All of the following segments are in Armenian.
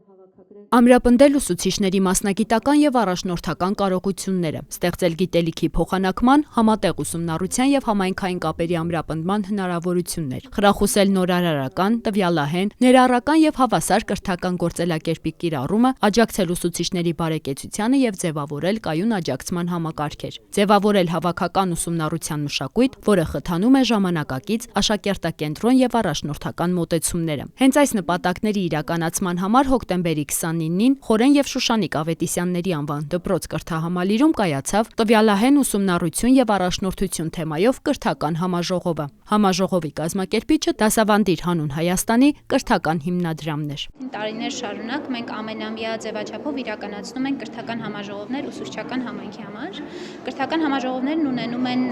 Ամրապնդել ուսուցիչների մասնագիտական եւ առաջնորդական կարողությունները, ստեղծել գիտելիքի փոխանակման, համատեղ ուսումնառության եւ համայնքային կապերի ամրապնդման հնարավորություններ, խրախուսել նորարարական, տվյալահեն, ներառական եւ հավասար կրթական գործելակերպի կիրառումը, աջակցել ուսուցիչների բարեկեցությանը եւ ձևավորել կայուն աջակցման համակարգեր, ձևավորել հավաքական ուսումնառության մշակույթ, որը խթանում է ժամանակակից, աշակերտակենտրոն եւ առաջնորդական մոտեցումները։ Հենց այս նպատակների իրականացման համար հոկտեմբերի 29-ին Խորեն եւ Շուշանիկ Ավետիսյանների անվան դպրոց կրթահամալիրում կայացավ տվյալահեն ուսումնառություն եւ առաջնորդություն թեմայով կրթական համաժողովը։ Համաժողովի կազմակերպիչը դասավանդիր հանուն Հայաստանի կրթական հիմնադրամն էր։ Տարիներ շարունակ մենք ամենամյա ձևաչափով իրականացնում ենք կրթական համաժողովներ ուսուցչական համայնքի համար։ Կրթական համաժողովներն ունենում են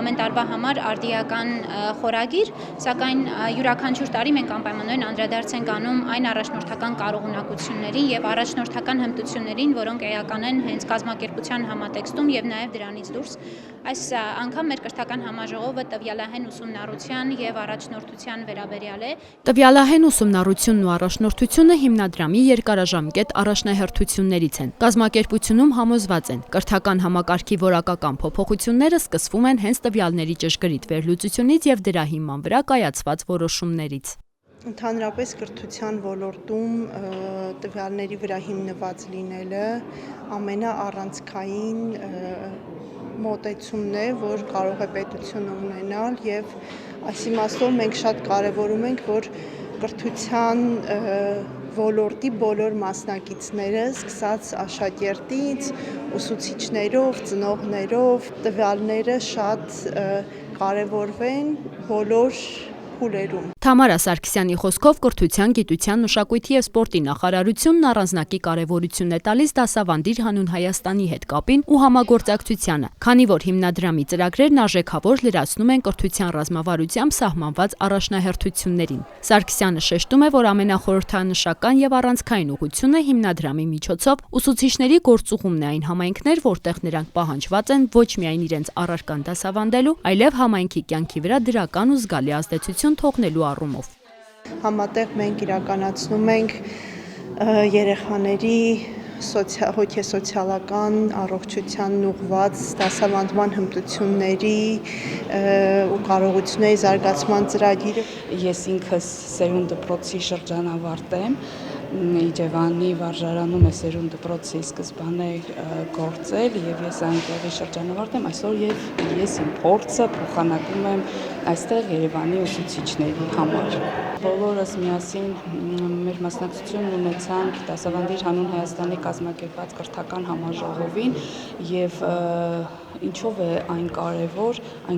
ամեն տարվա համար արդիական խորագիր, սակայն յուրաքանչյուր տարի մենք անպայմանորեն անդրադարձ ենք անում այն առաջնորդական կարողունակություններին եւ առաջնորդական հմտություններին, որոնք էական են հենց կազմակերպության համատեքստում եւ նաեւ դրանից դուրս։ Այս անգամ մեր կրթական համաժողովը տվյալահեն ուսումնառության եւ առաջնորդության վերաբերյալ է։ Տվյալահեն ուսումնառությունն ու առաջնորդությունը հիմնադրամի երկարաժամկետ առաջնահերթություններից են։ Կազմակերպությունում համոզված են, կրթական համակարգի որակական փոփոխությունները սկսվում են հենց տվյալների ճշգրիտ վերլուծությունից եւ դրա հիման վրա կայացված որոշումներից։ Ընդհանրապես կրթության ոլորտում տվյալների վրա հիմնված լինելը ամենաառանցքային մոտեցումն է, որ կարող է պետությունը ունենալ եւ այս իմաստով մենք շատ կարեւորում ենք, որ կրթության ոլորտի բոլոր մասնակիցները, սկսած աշակերտից, ուսուցիչներով, ծնողներով, տվյալները շատ կարևորվեն բոլոր փուլերում։ Թամարա Սարգսյանի խոսքով կրթության, գիտության, մշակույթի եւ սպորտի նախարարությունն առանձնակի կարեւորություն է տալիս դասավանդիր հանուն Հայաստանի հետ կապին ու համագործակցությանը, քանի որ հիմնադրամի ծրագրերն արժեքավոր լրացնում են կրթության ռազմավարությամբ սահմանված առաջնահերթություններին։ Սարգսյանը շեշտում է, որ ամենախորհրդանշական եւ առանցքային ուղղությունը հիմնադրամի միջոցով ուսուցիչների գործուղումն է այն համայնքներ, որտեղ նրանք պահանջված են ոչ միայն իրենց առարկան դասավանդելու, այլև համայնքի կյանքի վրա դրական ու զգալի ազդեցություն թողնելու առումով։ Համատեղ մենք իրականացնում ենք երեխաների հոգեսոցիալական առողջությանն ուղղված դասավանդման հմտությունների ու կարողությունների զարգացման ծրագիրը։ Ես ինքս Սերուն դպրոցի շրջանավարտ եմ, Իջևանի վարժարանում է Սերուն դպրոցի սկզբանե գործել եւ ես այնտեղի շրջանավարտ եմ այսօր եւ ես իմ փորձը փոխանակում եմ այստեղ Երևանի ուսուցիչների համար։ Բոլորս միասին մեր մասնակցությունն ունեցանք դասավանդիր հանուն Հայաստանի կազմակերպված կրթական համաժողովին եւ ինչով է այն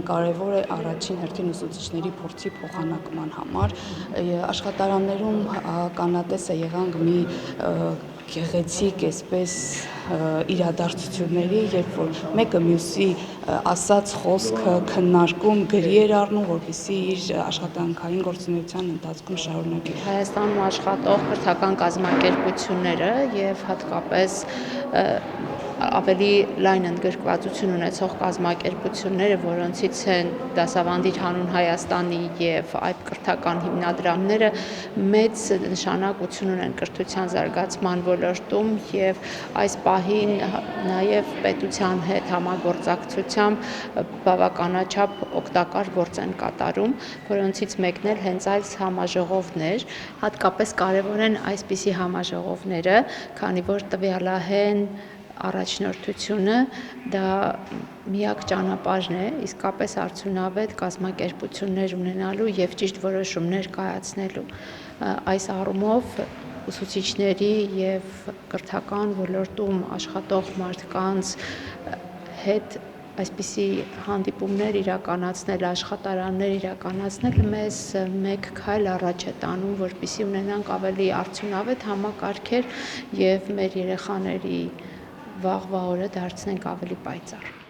կարևոր է առաջին հերթին ուսուցիչների փորձի փոխանակման համար։ Աշխատարաններում կանատես է եղանք մի գեղեցիկ այսպես իրադարձությունների, երբ որ մեկը մյուսի ասած խոսքը քննարկում գրի էր առնում, որպեսզի իր աշխատանքային գործունեության ընթացքում շարունակի։ Հայաստանում աշխատող կրթական կազմակերպությունները եւ հատկապես ավելի լայն ընդգրկվածություն ունեցող կազմակերպությունները, որոնցից են դասավանդիր հանուն Հայաստանի եւ այլ կրթական հիմնադրամները, մեծ նշանակություն ունեն կրթության զարգացման ոլորտում եւ այս պահին նաեւ պետության հետ համագործակցությամբ բավականաչափ օգտակար գործ են կատարում, որոնցից մեկն էլ հենց այս համաժողովն էր։ Հատկապես կարեւոր են այսպիսի համաժողովները, քանի որ տվյալահեն առաջնորդությունը դա միակ ճանապարհն է իսկապես արդյունավետ կազմակերպություններ ունենալու եւ ճիշտ որոշումներ կայացնելու։ Այս առումով ուսուցիչների եւ կրթական ոլորտում աշխատող մարդկանց հետ այսպիսի հանդիպումներ իրականացնել, աշխատարաններ իրականացնել մեզ մեկ քայլ առաջ է տանում, որպեսզի ունենանք ավելի արդյունավետ համակարգեր եւ մեր երեխաների վաղվա օրը դարձնենք ավելի պայծառ։